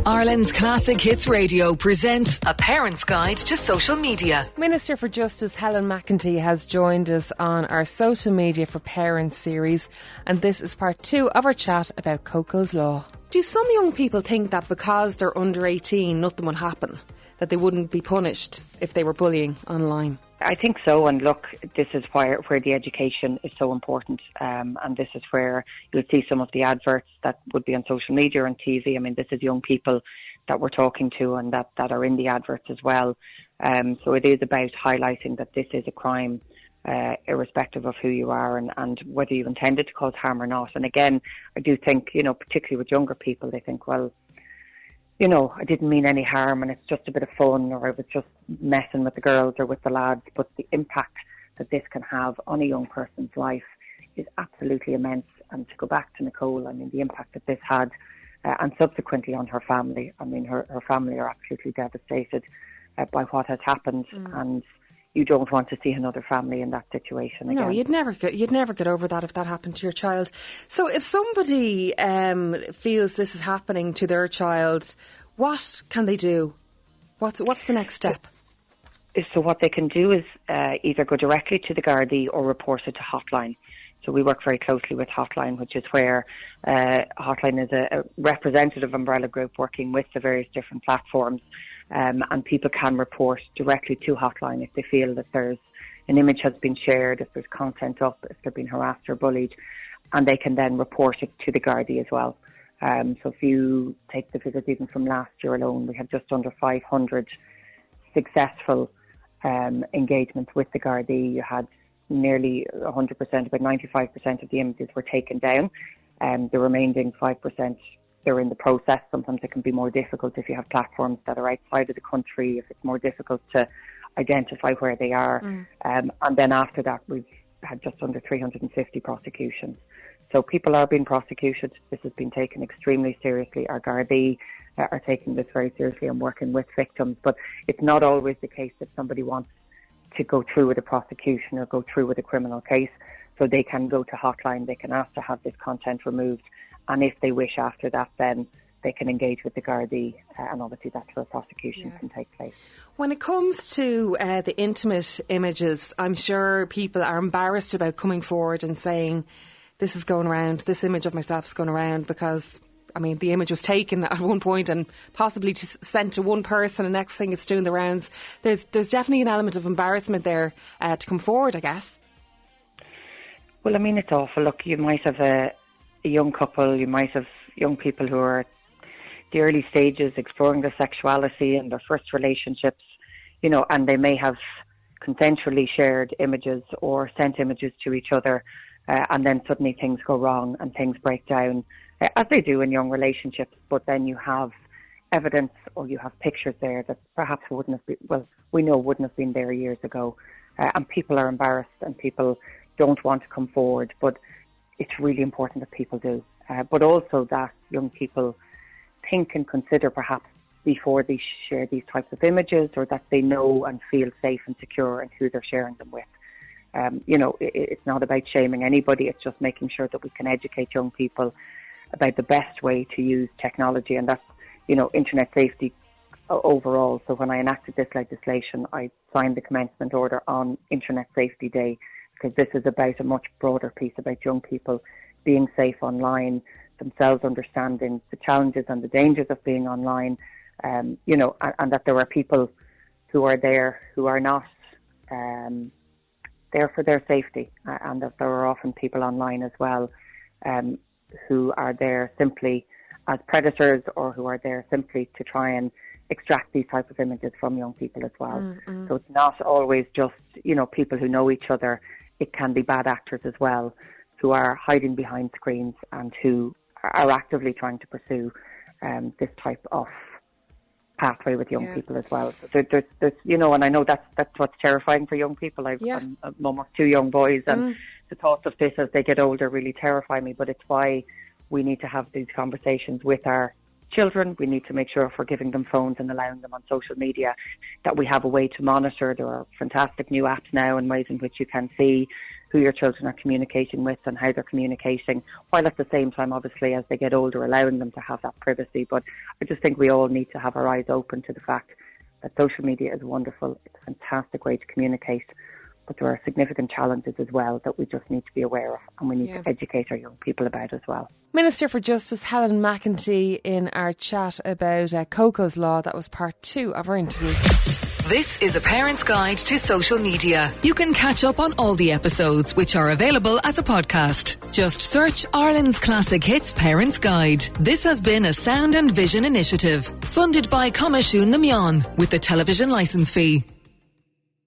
Ireland's Classic Hits Radio presents A Parent's Guide to Social Media. Minister for Justice Helen McEntee has joined us on our Social Media for Parents series, and this is part 2 of our chat about Coco's Law. Do some young people think that because they're under 18 nothing would happen, that they wouldn't be punished if they were bullying online? I think so, and look, this is where the education is so important, and this is where you'll see some of the adverts that would be on social media and TV. I mean, this is young people that we're talking to and that are in the adverts as well. So it is about highlighting that this is a crime, irrespective of who you are and whether you intended to cause harm or not. And again, I do think, particularly with younger people, they think, well, I didn't mean any harm and it's just a bit of fun, or I was just messing with the girls or with the lads. But the impact that this can have on a young person's life is absolutely immense. And to go back to Nicole, I mean, the impact that this had and subsequently on her family. I mean, her family are absolutely devastated by what has happened, and you don't want to see another family in that situation again. No, you'd never get over that if that happened to your child. So if somebody feels this is happening to their child, what can they do? What's the next step? So what they can do is either go directly to the Gardaí or report it to Hotline. So we work very closely with Hotline, which is where Hotline is a representative umbrella group working with the various different platforms. And people can report directly to Hotline if they feel that there's an image has been shared, if there's content up, if they're being harassed or bullied, and they can then report it to the Gardaí as well. So if you take the figures even from last year alone, we had just under 500 successful engagements with the Gardaí. You had nearly 100%, about 95% of the images were taken down, and the remaining 5%, they're in the process. Sometimes it can be more difficult if you have platforms that are outside of the country, if it's more difficult to identify where they are. And then after that, we've had just under 350 prosecutions. So people are being prosecuted. This has been taken extremely seriously. Our Gardaí are taking this very seriously and working with victims. But it's not always the case that somebody wants to go through with a prosecution or go through with a criminal case. So they can go to Hotline, they can ask to have this content removed. And if they wish after that, then they can engage with the Gardaí, and obviously that's where prosecution can take place. When it comes to the intimate images, I'm sure people are embarrassed about coming forward and saying, this is going around, this image of myself is going around, because, I mean, the image was taken at one point and possibly sent to one person, and next thing it's doing the rounds. There's definitely an element of embarrassment there to come forward, I guess. Well, I mean, it's awful. Look, you might have a young couple, you might have young people who are at the early stages exploring their sexuality and their first relationships, and they may have consensually shared images or sent images to each other, and then suddenly things go wrong and things break down, as they do in young relationships. But then you have evidence or you have pictures there that perhaps wouldn't have been there years ago, and people are embarrassed and people don't want to come forward. But it's really important that people do, but also that young people think and consider perhaps before they share these types of images, or that they know and feel safe and secure in who they're sharing them with. It's not about shaming anybody, it's just making sure that we can educate young people about the best way to use technology, and that's, internet safety overall. So when I enacted this legislation, I signed the commencement order on Internet Safety Day, because this is about a much broader piece about young people being safe online, themselves understanding the challenges and the dangers of being online, and that there are people who are there who are not there for their safety, and that there are often people online as well who are there simply as predators, or who are there simply to try and extract these types of images from young people as well. So it's not always just, people who know each other. It can be bad actors as well, who are hiding behind screens and who are actively trying to pursue this type of pathway with young people as well. So there's and I know that's what's terrifying for young people. I'm a mum of 2 young boys, and the thoughts of this as they get older really terrify me. But it's why we need to have these conversations with our children. We need to make sure if we're giving them phones and allowing them on social media, that we have a way to monitor. There are fantastic new apps now and ways in which you can see who your children are communicating with and how they're communicating, while at the same time, obviously, as they get older, allowing them to have that privacy. But I just think we all need to have our eyes open to the fact that social media is wonderful. It's a fantastic way to communicate, but there are significant challenges as well that we just need to be aware of, and we need to educate our young people about as well. Minister for Justice Helen McEntee in our chat about Coco's Law. That was part 2 of our interview. This is a parent's guide to social media. You can catch up on all the episodes, which are available as a podcast. Just search Ireland's Classic Hits Parent's Guide. This has been a Sound and Vision initiative funded by Comashún na Meán with the television licence fee.